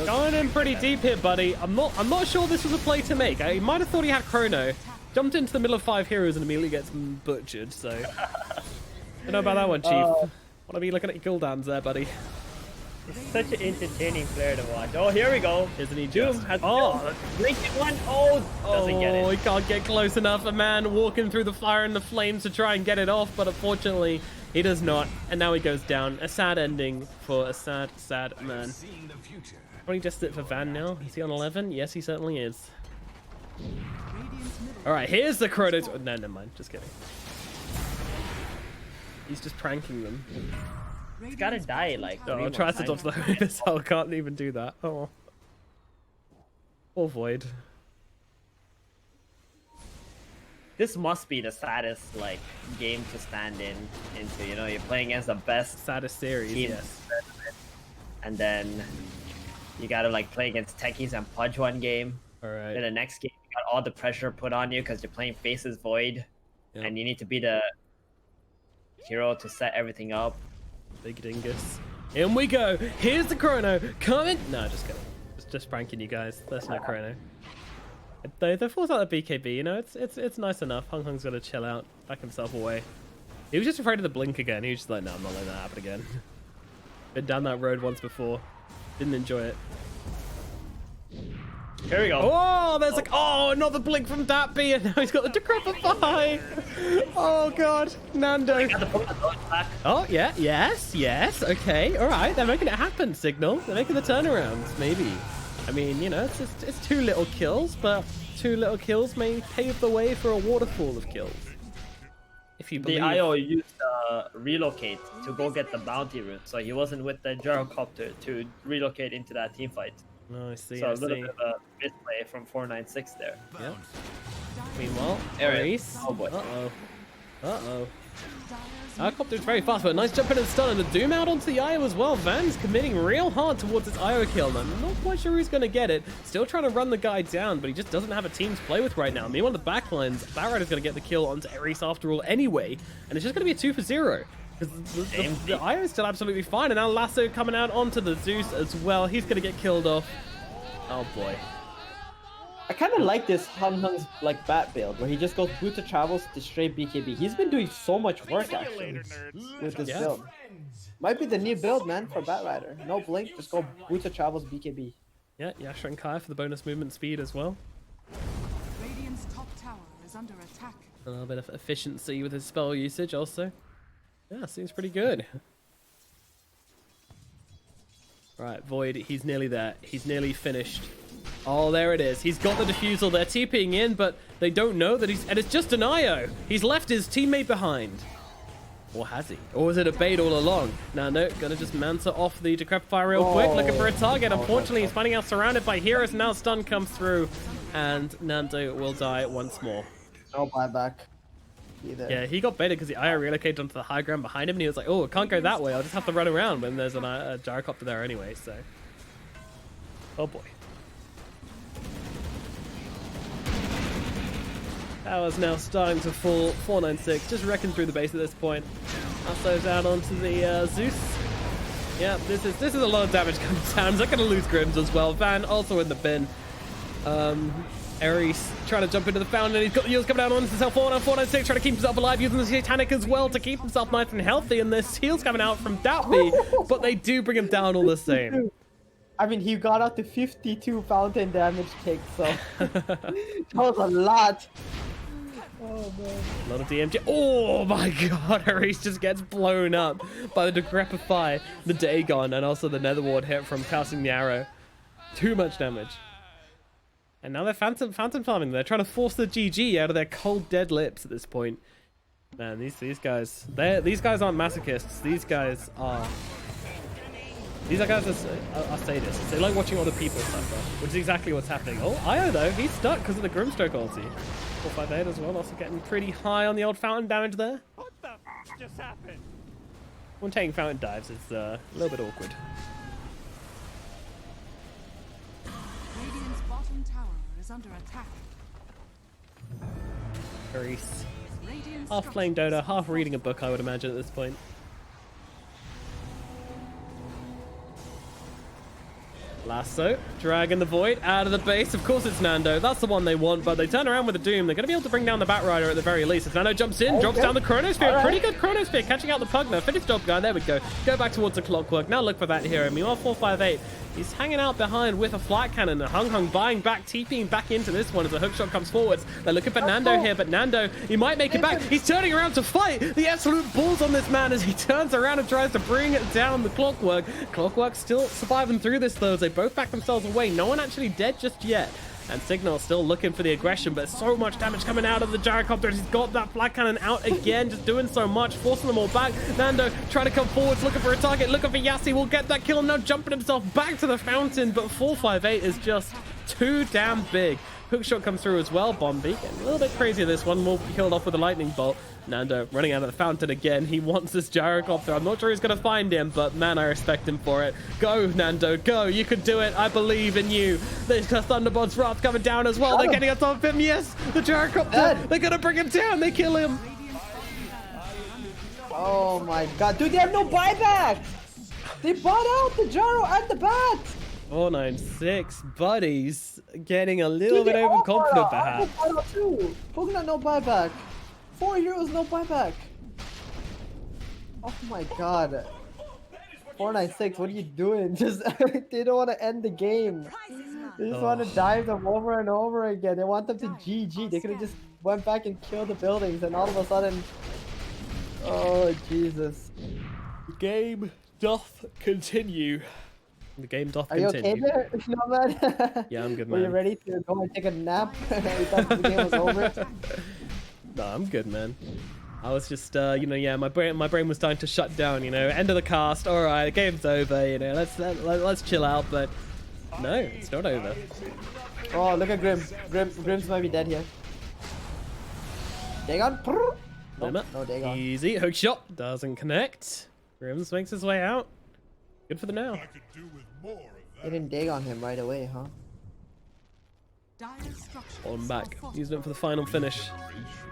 going in pretty deep here, buddy. I'm not sure this was a play to make. He might have thought he had Chrono, jumped into the middle of 5 heroes and immediately gets butchered. So, I don't know about that one, Chief. Want to be looking at your cooldowns there, buddy. He's such an entertaining player to watch. Oh, here we go. Isn't he Doom just? has Oh, blinking one. Oh, doesn't get he it. can't get close enough. A man walking through the fire and the flames to try and get it off, but unfortunately, he does not. And now he goes down. A sad ending for a sad, sad man. Probably just it for Van now. Is he on 11? Yes, he certainly is. All right, here's the Chrono. No, never mind. Just kidding. He's just pranking them. It's gotta die like. Oh, tries to dodge the missile. Can't even do that. Oh. Or Void. This must be the saddest like game to stand into. You know, you're playing against the best Saddest series. team, Yes. and then you gotta like play against techies and Pudge one game. All right. Then the next game, you got all the pressure put on you because you're playing Faces Void, Yep. and you need to be the hero to set everything up. Big dingus. In we go. Here's the Chrono coming. No, just kidding. Just pranking you guys. There's no Chrono. They force out the BKB. You know, it's nice enough. Hung Hung's gonna chill out, back himself away. He was just afraid of the blink again. He was just like, no, I'm not letting that happen again. Been down that road once before. Didn't enjoy it. Here we go. Oh, there's like, oh, another blink from Datby, and now he's got the Decrepify. Oh god, Nando. Got the Pokemon back. Oh yeah, yes, okay, all right. They're making it happen, Cignal. They're making the turnarounds, maybe. I mean, you know, it's 2 little kills, but 2 little kills may pave the way for a waterfall of kills. If you believe. The IO used relocate to go get the bounty route, so he wasn't with the gyrocopter to relocate into that team fight. Oh, I see. So I a little see. bit of a misplay from 496 there. Yeah. Meanwhile, Ares. Ares. Oh boy. Uh-oh. Helicopter's very fast, but a nice jump in and stun, and the Doom out onto the IO as well. Van's committing real hard towards this IO kill. I'm not quite sure who's going to get it. Still trying to run the guy down, but he just doesn't have a team to play with right now. Meanwhile, the backlines, Batrider's going to get the kill onto Ares after all anyway, and it's just going to be a 2 for 0. Because the IO is still absolutely fine, and now Lasso coming out onto the Zeus as well. He's going to get killed off. Oh boy. I kind of like this Hung's like bat build where he just goes boot to travels to straight BKB. He's been doing so much work actually with this Yeah. build. Might be the new build, man, for Batrider. No blink, just go boot to travels BKB. Yeah, Yasha and Kai for the bonus movement speed as well. Radiant's top tower is under attack. A little bit of efficiency with his spell usage also. Yeah, seems pretty good. Right, Void, he's nearly there. He's nearly finished. Oh, there it is. He's got the defusal. They're TPing in, but they don't know that he's... And it's just an IO. He's left his teammate behind. Or has he? Or was it a bait all along? Now, no, gonna just Manta off the Decrepify real quick, looking for a target. Unfortunately, he's finding out surrounded by heroes. Now stun comes through, and Nando will die once more. No buyback either. Yeah, he got baited because the IO relocated onto the high ground behind him, and he was like, oh, I can't go that way. I'll just have to run around when there's a gyrocopter there anyway, so... Oh, boy. Tower's now starting to fall. 496, just wrecking through the base at this point. Lasso's out onto the Zeus. Yeah, this is a lot of damage coming down. He's not going to lose Grims as well. Van also in the bin. Ares trying to jump into the fountain. He's got the heals coming down onto himself. 496 trying to keep himself alive using the Satanic as well to keep himself nice and healthy. And there's heals coming out from Datby, but they do bring him down all the same. I mean, he got out to 52 fountain damage kick, so that was a lot. Oh man. A lot of DMG. Oh my god, Ares just gets blown up by the Decrepify, the Dagon, and also the Nether Ward hit from casting the arrow. Too much damage. And now they're phantom farming. They're trying to force the GG out of their cold dead lips at this point. Man, these guys aren't masochists. These guys are guys are sadists. They like watching other people suffer, which is exactly what's happening. Oh, Io though, he's stuck because of the Grimstroke ulti. 458 as well, also getting pretty high on the old fountain damage there. What the f just happened? When taking fountain dives is a little bit awkward. tower is under attack. Reese. Radiant Half playing structures Dota, half reading a book, I would imagine, at this point. Lasso, dragging the Void out of the base. Of course it's Nando. That's the one they want, but they turn around with the Doom. They're going to be able to bring down the Batrider at the very least. As Nando jumps in, drops down the Chronosphere. Right. Pretty good Chronosphere, catching out the Pugna. Finish job guy, there we go. Go back towards the Clockwork. Now look for that hero. Meanwhile, 458. He's hanging out behind with a flat cannon. Hung buying back, TPing back into this one as the hookshot comes forwards. They're looking for Nando here, but Nando, he might make it back. He's turning around to fight. The absolute balls on this man as he turns around and tries to bring down the Clockwork. Clockwork still surviving through this though, as they both back themselves away. No one actually dead just yet. And Cignal still looking for the aggression, but so much damage coming out of the gyrocopter. He's got that flat cannon out again, just doing so much, forcing them all back. Nando trying to come forwards, looking for a target, looking for Yassi. Will get that kill, now jumping himself back to the fountain, but 458 is just too damn big. Hookshot comes through as well. Bombi getting a little bit crazy this one, will be killed off with a lightning bolt. Nando running out of the fountain again. He wants this gyrocopter. I'm not sure he's going to find him, but man, I respect him for it. Go, Nando, go. You can do it. I believe in you. There's Thunderbolt's Wrath coming down as well. They're getting on top of him. Yes, the gyrocopter. They're going to bring him down. They kill him. Oh my god. Dude, they have no buyback. They bought out the gyro and the bat. 496 buddies getting a little bit overconfident perhaps. Pugna no buyback. 4 heroes no buyback. Oh my god. 496, what are you doing? Just they don't want to end the game. They just want to dive them over and over again. They want them to GG. They could have just went back and killed the buildings, and all of a sudden, oh Jesus. The game doth continue. The game doth Are you continue. okay there? No man. Yeah, I'm good, Were you man. ready to go and take a nap? You thought the game was over? No, I'm good, man. I was just, you know, yeah, my brain was starting to shut down. You know, end of the cast. All right, the game's over. You know, let's chill out. But no, it's not over. Oh, look at Grim. Grim's might be dead here. Dagon. Limit. No Dagon. Easy. Hook shot doesn't connect. Grims makes his way out. Good for the now. I could do with more of that. They didn't Dagon him right away, huh? Dire's structures Pull him back. are Using it for the final finish.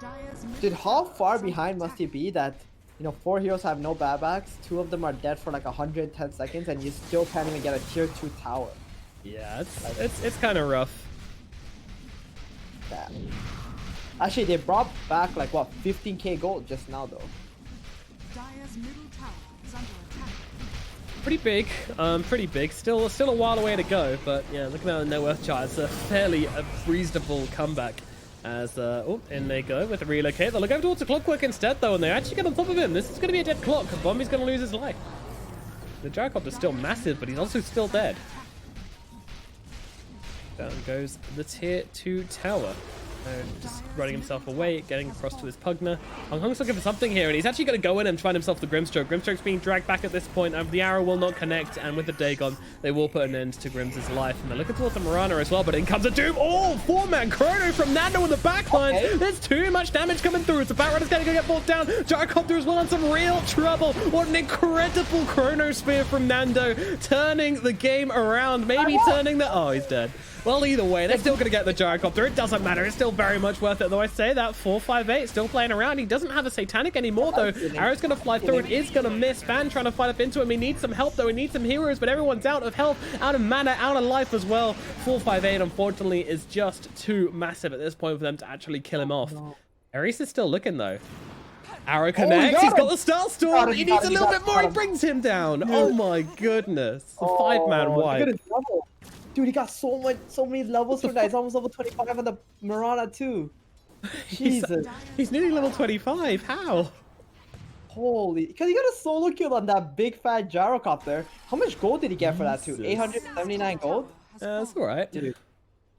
Dire's Dude, how far behind must he be that, you know, 4 heroes have no baybacks, 2 of them are dead for like 110 seconds, and you still can't even get a tier 2 tower? Yeah, it's kind of rough. Damn. Actually, they brought back like what, 15k gold just now though. Dire's middle tower is under attack. Pretty big. Still a while away to go, but yeah, looking at the net worth chart, it's a fairly reasonable comeback. As oh, in they go with a relocate. They'll look over towards the Clockwork instead though, and they actually get on top of him. This is going to be a dead clock. Bombi's going to lose his life. The gyrocopter's still massive, but he's also still dead. Down goes the tier 2 tower. Just running himself away, getting across to his Pugna. Hung's looking for something here, and he's actually going to go in and find himself the Grimstroke. Grimstroke's being dragged back at this point, and the arrow will not connect, and with the Dagon, they will put an end to Grim's life. And they're looking towards the Marana as well, but in comes a Doom. Oh, 4-man Chrono from Nando in the backline. Okay. There's too much damage coming through. It's a Batrider's going to get brought down. Gyrocopter as well in some real trouble. What an incredible Chrono Spear from Nando, turning the game around. Maybe turning the... Oh, he's dead. Well, either way, they're still going to get the gyrocopter. It doesn't matter. It's still very much worth it, though I say that. 458 still playing around. He doesn't have a Satanic anymore, though. Arrow's going to fly through. It is going to miss. Fan trying to fight up into him. He needs some help, though. He needs some heroes, but everyone's out of health, out of mana, out of life as well. 458, unfortunately, is just too massive at this point for them to actually kill him off. Ares is still looking, though. Arrow connects. He's got the Starstorm. He needs a little bit more. He brings him down. Oh, my goodness. A 5-man wipe. Dude, he got so many levels for that. He's almost level 25 on the Marana too. Jesus. He's nearly level 25. How? Holy, because he got a solo kill on that big fat gyrocopter. How much gold did he get for that too? 879 gold? That's alright. Dude.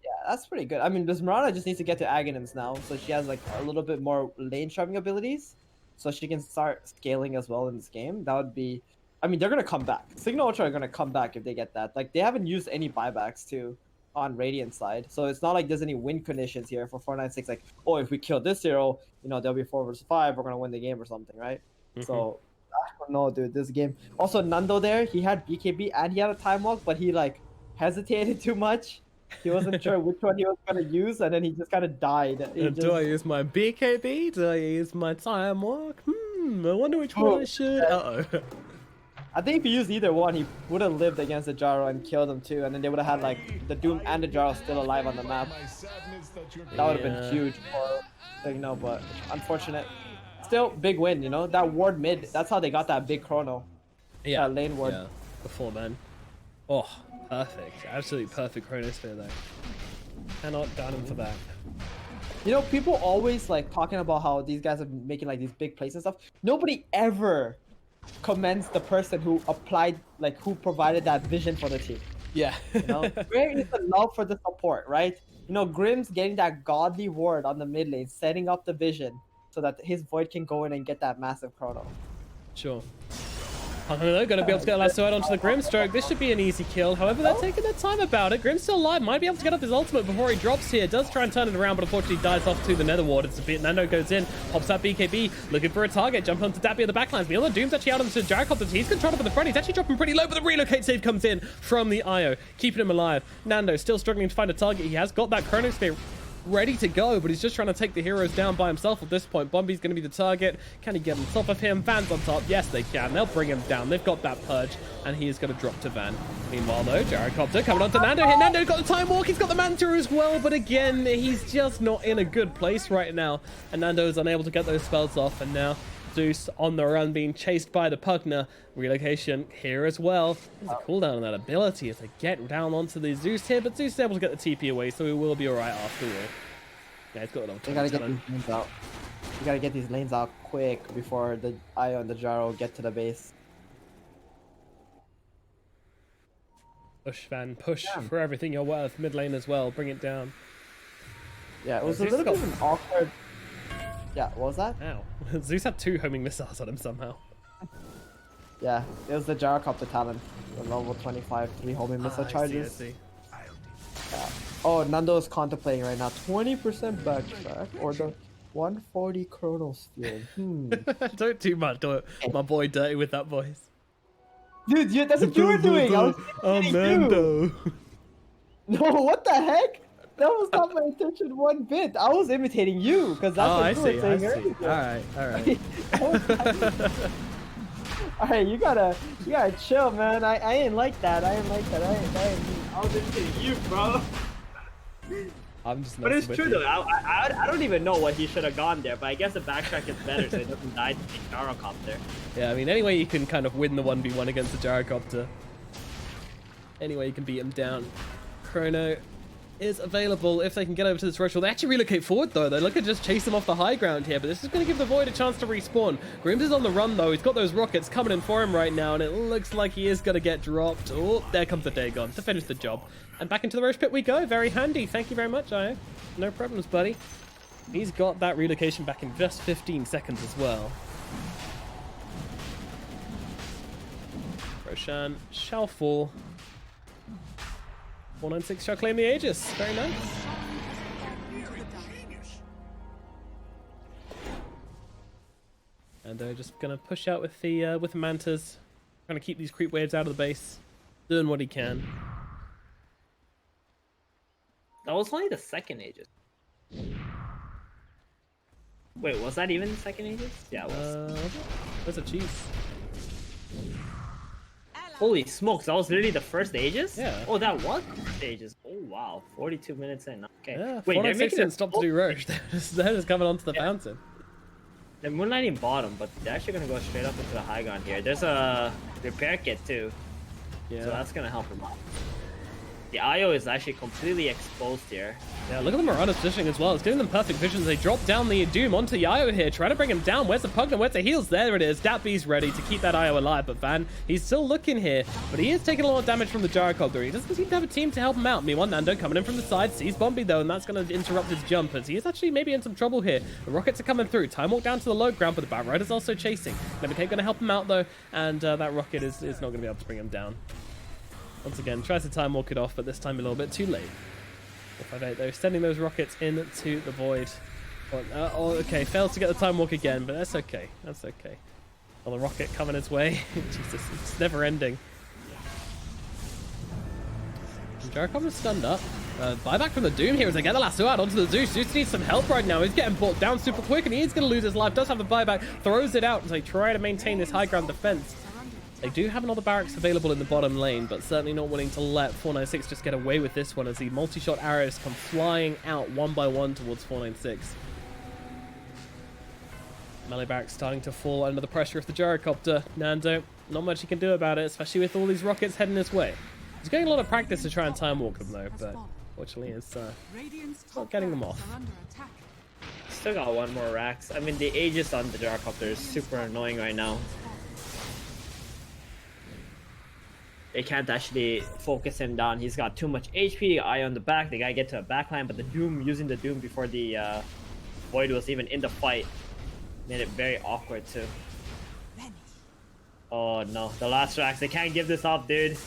Yeah, that's pretty good. I mean, this Marana just needs to get to Aghanim's now, so she has like a little bit more lane shoving abilities, so she can start scaling as well in this game. That would be... I mean, they're going to come back. Cignal Ultra are going to come back if they get that. Like, they haven't used any buybacks, too, on Radiant side. So it's not like there's any win conditions here for 496. Like, oh, if we kill this hero, you know, there'll be 4 versus 5. We're going to win the game or something, right? So, I don't know, dude. This game... Also, Nando there, he had BKB and he had a time walk, but he, like, hesitated too much. He wasn't sure which one he was gonna use, and then he just kind of died. He Do I just- use my BKB? Do I use my time walk? I wonder which one I should. Uh oh. I think if he used either one, he would have lived against the Jaro and killed him too, and then they would have had like the Doom and the Jaro still alive on the map. That would have Yeah. been huge for Cignal, but unfortunate. Still, big win, you know? That ward mid, that's how they got that big chrono. Yeah, lane ward. Yeah, before then. Oh, perfect. Absolutely perfect chronosphere though. Cannot down him for that. You know, people always like talking about how these guys are making like these big plays and stuff. Nobody ever commends the person who applied, like who provided that vision for the team. Yeah. You know, where is the love for the support, right? You know, Grimm's getting that godly ward on the mid lane, setting up the vision so that his Void can go in and get that massive chrono. Sure. Gonna be able to get a lasso out onto the Grimstroke. This should be an easy kill. However, they're taking their time about it. Grim's still alive. Might be able to get up his ultimate before he drops here. Does try and turn it around, but unfortunately dies off to the Nether Ward. It's a bit. Nando goes in, pops that BKB, looking for a target. Jump onto Dappy at the backlines. Meanwhile, Doom's actually out onto Gyrocopter. He's controlled up at the front. He's actually dropping pretty low, but the relocate save comes in from the IO, keeping him alive. Nando still struggling to find a target. He has got that Chronosphere ready to go, but he's just trying to take the heroes down by himself at this point. Bombi's going to be the target. Can he get on top of him? Van's on top. Yes, they can. They'll bring him down. They've got that purge, and he is going to drop to Van. Meanwhile, though, Gyrocopter coming on to Nando here. Nando got the time walk. He's got the Manta as well, but again, he's just not in a good place right now, and Nando is unable to get those spells off, and now Zeus on the run being chased by the Pugna. Relocation here as well. There's a cooldown on that ability if they get down onto the Zeus here, but Zeus is able to get the TP away, so he will be alright after all. Yeah, it's got it on They gotta get these lanes out. You gotta get these lanes out quick before the Io and the Jaro get to the base. Push, Van, push Damn. for everything you're worth. Mid lane as well, bring it down. Yeah, it was a Zeus little bit got- of an awkward. Yeah, what was that? Ow. Zeus had 2 homing missiles on him somehow. Yeah, it was the Gyrocopter talent. The level 25 3 homing missile charges. I see. Yeah. Oh, Nando's contemplating right now. 20% backtrack or the 140 chronosphere. Don't do my boy dirty with that voice. Dude, that's what you were doing. I was imitating you. No, what the heck? That was not my intention one bit. I was imitating you because that's Oh, what I you see. were I saying see. earlier. Alright. Alright, you gotta chill, man. I ain't like that. I was imitating you, bro. I'm just But it's messing true with though. you. I don't even know what he should have gone there, but I guess the backtrack is better so he doesn't die to the Gyrocopter. Yeah, I mean, any way you can kind of win the 1v1 against the Gyrocopter. Any way you can beat him down. Chrono is available if they can get over to this threshold. They actually relocate forward though. They look at just chase him off the high ground here, but this is going to give the Void a chance to respawn. Grims is on the run though. He's got those rockets coming in for him right now, and it looks like he is going to get dropped. Oh, there comes the Dagon to finish the job. And back into the Roche Pit we go. Very handy. Thank you very much, Io. No problems, buddy. He's got that relocation back in just 15 seconds as well. Roshan shall fall. 496 shall claim the Aegis. Very nice. And they're just gonna push out with the Mantas, trying to keep these creep waves out of the base, doing what he can. That was only the second Aegis. Wait, was that even the second Aegis? Yeah, it was. Where's the cheese? Holy smokes, that was literally the first Aegis? Yeah. Oh, that was the first Aegis. Oh, wow. 42 minutes in. Okay. Yeah, Wait, they're 496 making didn't it stop to do Roche. They're just coming onto the fountain. They're moonlighting bottom, but they're actually going to go straight up into the high ground here. There's a repair kit too, Yeah. so that's going to help them out. The IO is actually completely exposed here. Yeah, look at the Mirana's positioning as well. It's giving them perfect vision as they drop down the Doom onto Yayo here, trying to bring him down. Where's the Pugna? Where's the heals? There it is. Datby's ready to keep that Io alive, but Van, he's still looking here, but he is taking a lot of damage from the Gyrocopter. He doesn't seem to have a team to help him out. Meanwhile, Nando coming in from the side, sees Bombi though, and that's going to interrupt his jumpers. He is actually maybe in some trouble here. The rockets are coming through. Time walk down to the low ground, but the Bat Rider's also chasing. Nevercave going to help him out though, and that rocket is not going to be able to bring him down. Once again, tries to time walk it off, but this time a little bit too late. 458 though, sending those rockets into the void. Oh, okay, fails to get the time walk again, but that's okay. That's okay. Well, the rocket coming his way. Jesus, it's never ending. Jericho is stunned up. Buyback from the Doom here as they get the lasso out onto the Zeus. Zeus needs some help right now. He's getting brought down super quick and he is going to lose his life. Does have the buyback, throws it out as they try to maintain this high ground defense. They do have another barracks available in the bottom lane, but certainly not willing to let 496 just get away with this one as the multi-shot arrows come flying out one by one towards 496. Melee barracks starting to fall under the pressure of the gyrocopter. Nando, not much he can do about it, especially with all these rockets heading his way. He's getting a lot of practice to try and time walk them though, but fortunately it's not getting them off. Still got one more racks. I mean, the Aegis on the gyrocopter is super annoying right now. They can't actually focus him down. He's got too much HP, eye on the back. They gotta get to a backline, but the Doom, using the Doom before the Void was even in the fight, made it very awkward too. Oh no, the last racks. They can't give this up, dude.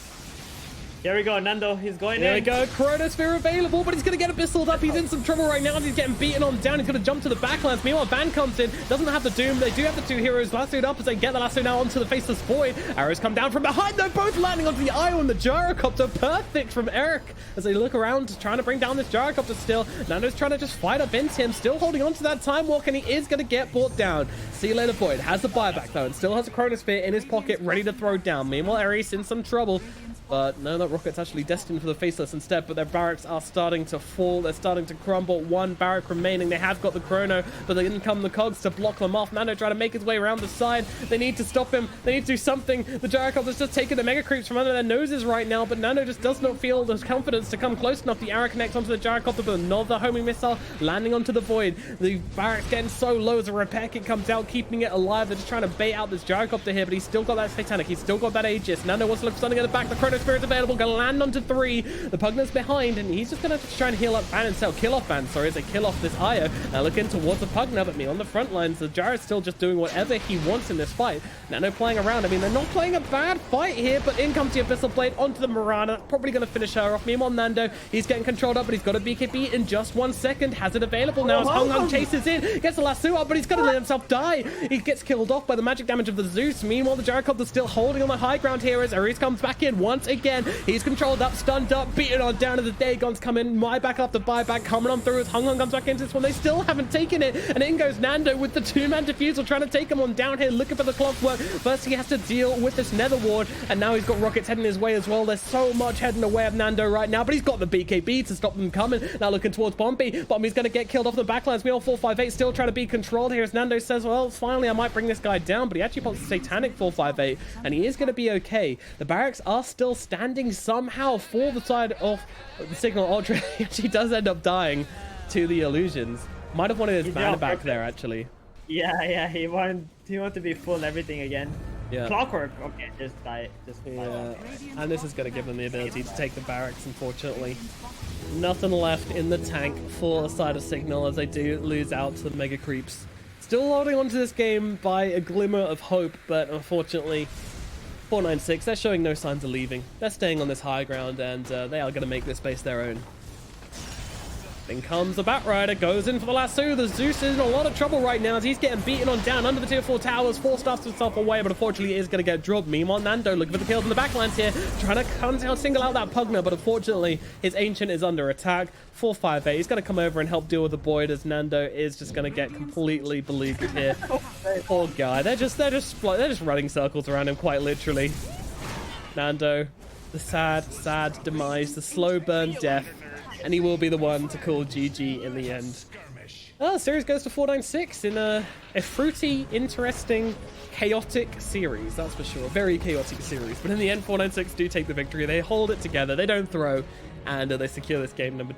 Here we go, Nando. He's going There in. we go. Chronosphere available, but he's going to get abyssalled up. He's in some trouble right now. He's getting beaten on down. He's going to jump to the backlands. Meanwhile, Ban comes in. Doesn't have the Doom. They do have the two heroes lassoed up as they get the lasso now onto the Faceless Void. Arrows come down from behind. They're both landing onto the Io and the gyrocopter. Perfect from Eric as they look around, trying to bring down this gyrocopter still. Nando's trying to just fight up into him. Still holding on to that time walk, and he is going to get brought down. See you later, Void. Has the buyback, though, and still has a Chronosphere in his pocket, ready to throw down. Meanwhile, Ares in some trouble. But no, that rocket's actually destined for the Faceless instead, but their barracks are starting to fall. They're starting to crumble. One barrack remaining. They have got the Chrono, but they didn't come the cogs to block them off. Nando trying to make his way around the side. They need to stop him. They need to do something. The gyrocopter's just taking the mega creeps from under their noses right now, but Nando just does not feel the confidence to come close enough. The arrow connects onto the gyrocopter, but another homing missile landing onto the Void. The barracks getting so low as a repair kit comes out, keeping it alive. They're just trying to bait out this gyrocopter here, but he's still got that Satanic. He's still got that Aegis. Nando wants to look for something at the back. The Chrono Spirit's available. Gonna land onto 3. The Pugner's behind, and he's just gonna try and heal up Ban and Cell. Kill off Ban, sorry, as they kill off this Io. Now looking towards the Pugner, but me on the front lines. The Gyro's still just doing whatever he wants in this fight. Nano playing around. I mean, they're not playing a bad fight here, but in comes the Abyssal Blade onto the Mirana. Probably gonna finish her off. Meanwhile, Nando, he's getting controlled up, but he's got a BKB in just 1 second. Has it available now as Hung Hung chases in. Gets the lasso up, but he's gonna let himself die. He gets killed off by the magic damage of the Zeus. Meanwhile, the Gyrocopter's still holding on the high ground here as Ares comes back in once again. He's controlled up, stunned up, beaten on down as the Dagon's come in. Buyback after buyback coming on through as Hung Hung comes back into this one. They still haven't taken it, and in goes Nando with the 2-man defusal trying to take him on down here, looking for the clockwork. First he has to deal with this Nether Ward, and now he's got rockets heading his way as well. There's so much heading away of Nando right now, but he's got the BKB to stop them coming. Now looking towards Bombi. Bombi's going to get killed off the backlines. We all 458 still trying to be controlled here as Nando says, well, finally I might bring this guy down, but he actually pops a Satanic 458, and he is going to be okay. The barracks are still standing somehow for the side of the Cignal Ultra. He actually does end up dying to the illusions. Might have wanted his banner back there, actually. Yeah, he wanted to be full everything again. Yeah. Clockwork. Okay, just die. Just die. Yeah. And this is going to give them the ability to take the barracks, unfortunately. Nothing left in the tank for the side of Cignal as they do lose out to the Mega Creeps. Still holding on to this game by a glimmer of hope, but unfortunately 496, they're showing no signs of leaving. They're staying on this high ground, and they are going to make this base their own. In comes the Batrider, goes in for the lasso. The Zeus is in a lot of trouble right now as he's getting beaten on down under the tier 4 towers. 4 stuffs himself away, but unfortunately he is going to get dropped. Meanwhile, Nando looking for the kills in the backlines here, trying to single out that Pugner, but unfortunately his Ancient is under attack. 458, he's going to come over and help deal with the Void as Nando is just going to get completely beleaguered here. Poor guy. They're just running circles around him, quite literally. Nando, the sad demise, the slow burn death. And he will be the one to call GG in the end. Oh, the series goes to 496 in a fruity, interesting, chaotic series, that's for sure. A very chaotic series. But in the end, 496 do take the victory. They hold it together, they don't throw, and they secure this game number